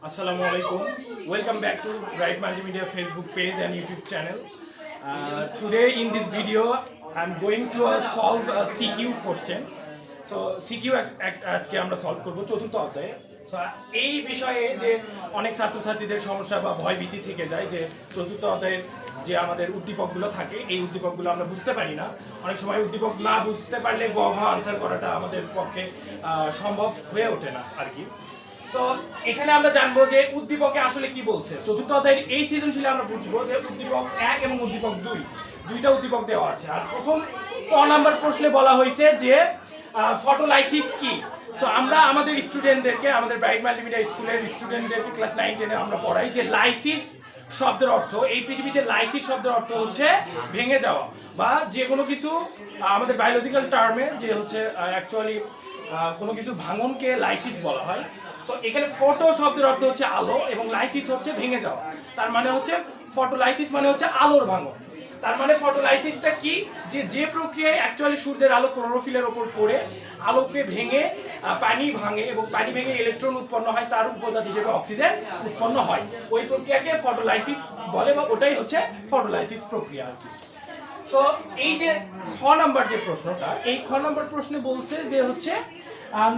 Assalamu alaikum. Welcome back to Bright Multimedia Facebook page and YouTube channel. Today in this video, I'm going to solve a CQ question. So CQ আজকে আমরা solve করব চতুর্থ অধ্যায়ে। So এই বিষয়ে যে অনেক ছাত্রছাত্রীদের সমস্যা বা ভয়ভীতি থেকে যায় যে চতুর্থ অধ্যায়ের যে আমাদের উদ্দীপকগুলো থাকে এই উদ্দীপকগুলো আমরা বুঝতে পারি না। অনেক সময় উদ্দীপক না বুঝতে পারলে গ ঘ আনসার করাটা আমাদের পক্ষে সম্ভব হয়ে ওঠে না আর কি। তো এখানে আমরা জানবো যে উদ্দীপকে আসলে কি বলছে। চতুর্থ অধ্যায়ের এই সৃজনশীলে আমরা বুঝবো যে উদ্দীপক 1 এবং উদ্দীপক 2 দুইটা উদ্দীপক দেওয়া আছে। আর প্রথম ক নাম্বার প্রশ্নে বলা হয়েছে যে ফটোলাইসিস কি। সো আমরা আমাদের স্টুডেন্টদেরকে আমাদের ব্রাইট মাল্টিমিডিয়া স্কুলের স্টুডেন্টদেরকে ক্লাস 9 10 এ আমরা পড়াই যে লাইসিস শব্দের অর্থ, এই পৃথিবীতে লাইসিস শব্দের অর্থ হচ্ছে ভেঙে যাওয়া বা যে কোনো কিছু আমাদের বায়োলজিক্যাল টার্মে যে হচ্ছে অ্যাকচুয়ালি কোনো কিছু ভাঙনকে লাইসিস বলা হয়। সো এখানে ফটো শব্দের অর্থ হচ্ছে আলো এবং লাইসিস হচ্ছে ভেঙে যাওয়া। তার মানে হচ্ছে ফটোলাইসিস মানে হচ্ছে আলোর ভাঙন। তার মানে ফটোলাইসিসটা কি, যে প্রক্রিয়ায় অ্যাকচুয়ালি সূর্যের আলো ক্লোরোফিলের ওপর পড়ে আলোকে ভেঙে পানি ভাঙে এবং পানি ভেঙে ইলেকট্রন উৎপন্ন হয়, তার উপজাত হিসেবে অক্সিজেন উৎপন্ন হয়, ওই প্রক্রিয়াকে ফটোলাইসিস বলে বা ওটাই হচ্ছে ফটোলাইসিস প্রক্রিয়া আর কি। সো এই যে খ নাম্বার যে প্রশ্নটা, এই খ নাম্বার প্রশ্নে বলছে যে হচ্ছে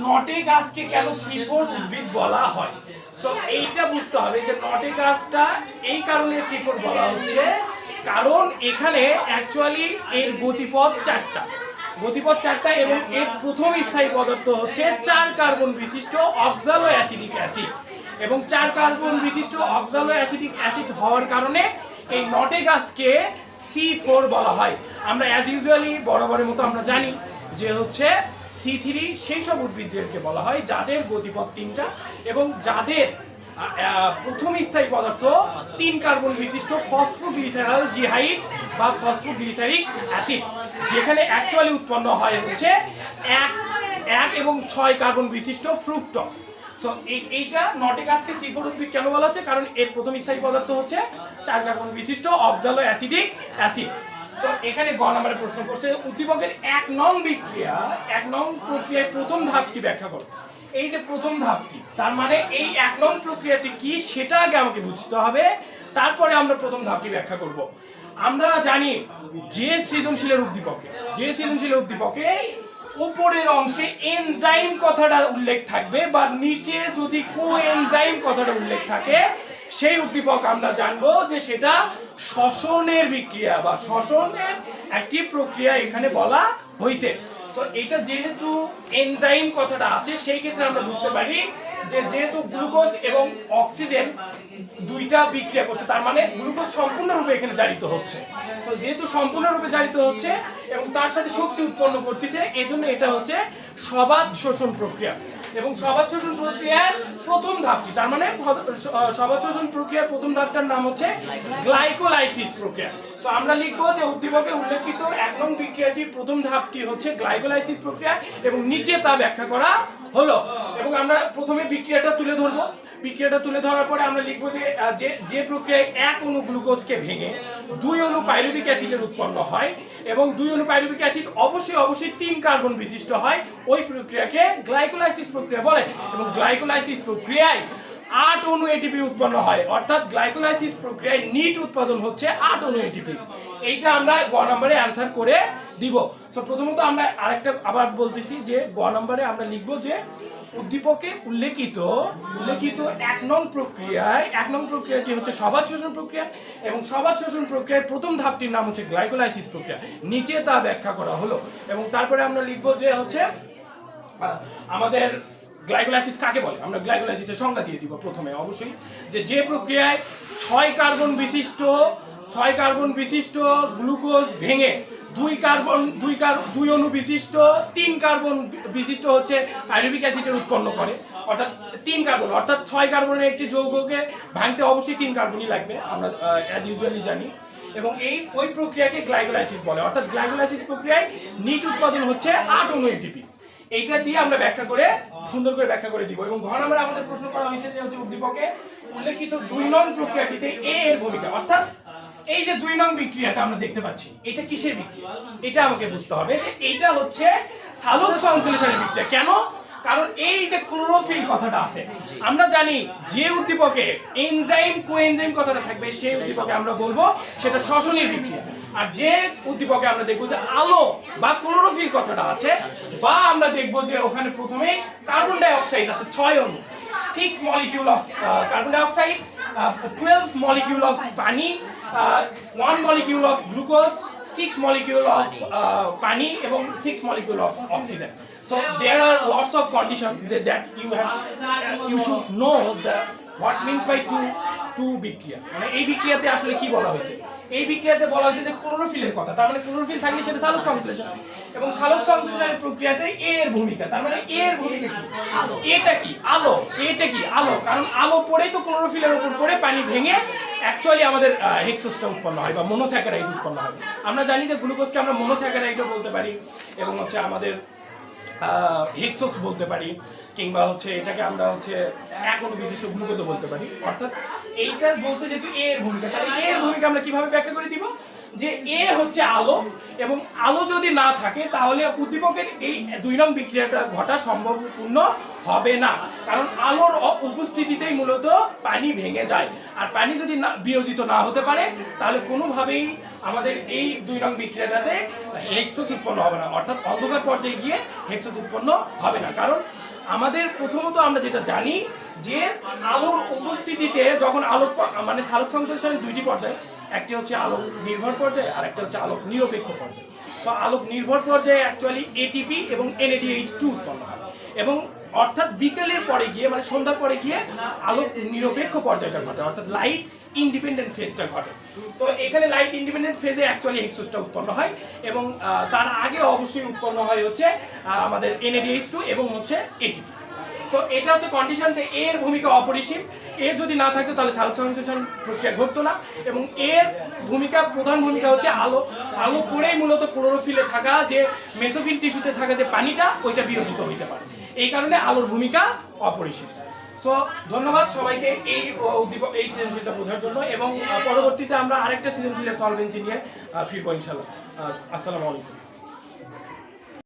নটে গাছকে কেন C4 উদ্ভিদ বলা হয়। সো এইটা বুঝতে হবে যে নটে গাছটা এই কারণে C4 বলা হচ্ছে কারণ এখানে অ্যাকচুয়ালি এর গতিপথ চারটা এবং এর প্রথম স্থায়ী পদার্থ হচ্ছে 4 কার্বন বিশিষ্ট অক্সালো অ্যাসিডিক অ্যাসিড এবং 4 কার্বন বিশিষ্ট অক্সালো অ্যাসিডিক অ্যাসিড হওয়ার কারণে এই নটে গাছকে C4 বলা হয়। আমরা অ্যাজ ইউজুয়ালি বরাবরের মতো আমরা জানি যে হচ্ছে C3 সেই সব উদ্ভিদদেরকে বলা হয় যাদের গতিপথ 3টা এবং যাদের প্রথম স্থায়ী পদার্থ 3 কার্বন বিশিষ্ট ফসফোগ্লিসারালডিহাইড বা ফসফোগ্লিসারিক অ্যাসিড, যেখানে অ্যাকচুয়ালি উৎপন্ন হয় হচ্ছে 1 এবং 6 কার্বন বিশিষ্ট ফ্রুক্টোজ। সো এইটা নটে গাছকে C4 উদ্ভিদ কেন বলা হচ্ছে কারণ এর প্রথম স্থায়ী পদার্থ হচ্ছে 4 কার্বন বিশিষ্ট অক্সালো অ্যাসিডিক অ্যাসিড। তো এখানে গ নম্বরে প্রশ্ন করছে উদ্দীপকের 1 নং প্রক্রিয়ায় প্রথম ধাপটি ব্যাখ্যা করো। এই যে প্রথম ধাপটি, তার মানে এই 1 নং প্রক্রিয়াটি কি সেটা আগে আমাকে বুঝতে হবে, তারপরে আমরা প্রথম ধাপটি ব্যাখ্যা করব। আমরা জানি যে সৃজনশীলের উদ্দীপকে উপরের অংশে এনজাইম কথাটা উল্লেখ থাকবে বা নিচে যদি কোএনজাইম কথাটা উল্লেখ থাকে সেই উদ্দীপক আমরা জানবো যে সেটা শ্বসনের বিক্রিয়া বা শ্বসনের একটি প্রক্রিয়া এখানে বলা হয়েছে। তো এটা যেহেতু এনজাইম কথাটা আছে সেই ক্ষেত্রে আমরা বুঝতে পারি যে যেহেতু গ্লুকোজ এবং অক্সিজেন দুইটা বিক্রিয়া করছে তার মানে গ্লুকোজ সম্পূর্ণরূপে এখানে জারিত হচ্ছে। তো যেহেতু সম্পূর্ণরূপে জারিত হচ্ছে এবং তার সাথে শক্তি উৎপন্ন করতেছে, এজন্য এটা হচ্ছে সবাত শোষণ প্রক্রিয়া এবং সবাত শোষণ প্রক্রিয়ার প্রথম ধাপটি, তার মানে সবাত শোষণ প্রক্রিয়ার প্রথম ধাপটার নাম হচ্ছে গ্লাইকোলাইসিস প্রক্রিয়া। তো আমরা লিখবো যে উদ্দীপকে উল্লেখিত 1 নং বিক্রিয়াটির প্রথম ধাপটি হচ্ছে গ্লাইকোলাইসিস প্রক্রিয়া এবং নিচে তা ব্যাখ্যা করা হলো। এবং আমরা প্রথমে বিক্রিয়াটা তুলে ধরবো। বিক্রিয়াটা তুলে ধরার পরে আমরা লিখবো যে প্রক্রিয়ায় 1 অণু গ্লুকোজকে ভেঙে 2 অণু পাইরুভিক অ্যাসিডের উৎপন্ন হয় এবং 2 অণু পাইরুভিক অ্যাসিড অবশ্যই 3 কার্বন বিশিষ্ট হয়, ওই প্রক্রিয়াকে গ্লাইকোলাইসিস প্রক্রিয়া বলে। এবং গ্লাইকোলাইসিস প্রক্রিয়ায় 8 অণু এটিপি উৎপন্ন হয়, অর্থাৎ গ্লাইকোলাইসিস প্রক্রিয়ায় নিট উৎপাদন হচ্ছে 8 অণু এটিপি। এইটা আমরা গ নম্বরে অ্যানসার করে দিব। সো প্রথমত আমরা আরেকটা আবার বলতেছি যে গ নম্বরে আমরা লিখবো যে উদ্দীপকে উল্লেখিত 1 নং প্রক্রিয়াটি হচ্ছে সবাত শোষণ প্রক্রিয়া এবং সবাত শোষণ প্রক্রিয়ার প্রথম ধাপটির নাম হচ্ছে গ্লাইকোলাইসিস প্রক্রিয়া, নিচে তা ব্যাখ্যা করা হলো। এবং তারপরে আমরা লিখবো যে হচ্ছে আমাদের গ্লাইকোলাইসিস কাকে বলে, আমরা গ্লাইকোলাইসিসের সংজ্ঞা দিয়ে দিব প্রথমে অবশ্যই যে প্রক্রিয়ায় 6 কার্বন বিশিষ্ট গ্লুকোজ ভেঙে 2 অণু বিশিষ্ট 3 কার্বন বিশিষ্ট হচ্ছে পাইরুভিক অ্যাসিডের উৎপন্ন করে, অর্থাৎ 3 কার্বন, অর্থাৎ 6 কার্বনের একটি যৌগকে ভাঙতে অবশ্যই 3 কার্বনই লাগবে, আমরা অ্যাজ ইউজুয়ালি জানি। এবং ওই প্রক্রিয়াকে গ্লাইকোলাইসিস বলে, অর্থাৎ গ্লাইকোলাইসিস প্রক্রিয়ায় নিট উৎপাদন হচ্ছে 8 অণু এটিপি। এইটা দিয়ে আমরা সুন্দর করে ব্যাখ্যা করে দিব। এবং ঘ নম্বরে আমাদের প্রশ্ন করা হয়েছে যে হচ্ছে উদ্দীপকে উল্লেখিত 2 নং প্রক্রিয়াটিতে এর ভূমিকা, অর্থাৎ এই যে 2 নং বিক্রিয়াটা আমরা দেখতে পাচ্ছি এটা কিসের বিক্রিয়া, এটা আমাকে বুঝতে হবে যে এটা হচ্ছে সালোক সংশ্লেষণের বিক্রিয়া। কেন কারণ এই যে ক্লোরোফিল কথাটা আছে, আমরা জানি যে উদ্দীপকে এনজাইম কোএনজাইম কথাটা থাকবে সেই উদ্দীপকে আমরা বলবো সেটা শ্বসনের বিক্রিয়া। আর যে উদ্দীপকে আমরা দেখবো যে আলো বা ক্লোরোফিল কথাটা আছে, বা আমরা দেখবো যে ওখানে প্রথমে কার্বন ডাই অক্সাইড আছে 6 অণু, 6 molecule of carbon dioxide, 12 molecule of পানি, 1 molecule of glucose, 6 molecule of পানি এবং 6 molecule of oxygen. So there are lots of conditions that you should know what means by two বিক্রিয়া। মানে এই বিক্রিয়াতে আসলে কি বলা হয়েছে? এই বিক্রিয়াতে বলা হয়েছে যে ক্লোরোফিলের কথা। তার মানে ক্লোরোফিল থাকলে সেটা সালোক সংশ্লেষণ, এবং সালোক সংশ্লেষণের প্রক্রিয়াতে এর ভূমিকা। তার মানে এর ভূমিকা কি? আলো। এটা কি? আলো। এটা কি? আলো। কারণ আলো পড়েই তো ক্লোরোফিলের উপর পড়ে পানি ভেঙে অ্যাকচুয়ালি আমাদের হেক্সোসটা উৎপন্ন হয় বা মনোস্যাকারাইড উৎপন্ন হয়। আমরা জানি যে গ্লুকোজকে আমরা মনোস্যাকারাইডও বলতে পারি, এবং হচ্ছে আমাদের হেক্সোস বলতে পারি, কিংবা হচ্ছে এটাকে আমরা হচ্ছে এক অণু বিশিষ্ট গ্লুকোজও বলতে পারি। অর্থাৎ এইটা বলছে যেহেতু এর ভূমিকা, তাহলে এর ভূমিকা আমরা কিভাবে ব্যাখ্যা করে দিব? যে এ হচ্ছে আলো, এবং আলো যদি না থাকে তাহলে উদ্দীপকের এই 2 নং বিক্রিয়াটা ঘটা সম্ভবপূর্ণ হবে না। কারণ আলোর উপস্থিতিতেই মূলত পানি ভেঙে যায়, আর পানি যদি না বিয়োজিত না হতে পারে তাহলে কোনোভাবেই আমাদের এই 2 নং বিক্রিয়াটাতে হেক্সোস উৎপন্ন হবে না। অর্থাৎ অন্ধকার পর্যায়ে গিয়ে হেক্সোস উৎপন্ন হবে না। কারণ আমাদের প্রথমত আমরা যেটা জানি যে আলোর উপস্থিতিতে যখন আলো মানে সালোক সংশ্লেষণের 2টি পর্যায়, একটি হচ্ছে আলোক নির্ভর পর্যায় আর একটা হচ্ছে আলোক নিরপেক্ষ পর্যায়। সো আলোক নির্ভর পর্যায়ে অ্যাকচুয়ালি এটিপি এবং NADH2 উৎপন্ন হয়, এবং অর্থাৎ বিকেলের পরে গিয়ে মানে সন্ধ্যার পরে গিয়ে আলোক নিরপেক্ষ পর্যায়টা ঘটে, অর্থাৎ লাইট ইন্ডিপেন্ডেন্ট ফেজটা ঘটে। তো এখানে লাইট ইন্ডিপেন্ডেন্ট ফেজে অ্যাকচুয়ালি হেক্সোসটা উৎপন্ন হয়, এবং তার আগে অবশ্যই উৎপন্ন হয় হচ্ছে আমাদের NADH2 এবং হচ্ছে এটিপি। তো এটা হচ্ছে কন্ডিশন যে এর ভূমিকা অপরিসীম। এ যদি না থাকতো তাহলে সালোক সংশ্লেষণ প্রক্রিয়া ঘটতো না, এবং এর ভূমিকা প্রধান ভূমিকা হচ্ছে আলো। আলো পড়েই মূলত ক্লোরোফিলে থাকা যে মেসোফিল টিস্যুতে থাকা যে পানিটা ওইটা বিয়োজিত হইতে পারে, এই কারণে আলোর ভূমিকা অপরিসীম। সো ধন্যবাদ সবাইকে এই এই সৃজনশীলটা বোঝার জন্য, এবং পরবর্তীতে আমরা আরেকটা সৃজনশীলের সলভেন্সি নিয়ে ফিরবো ইনশাআল্লাহ। আসসালামু আলাইকুম।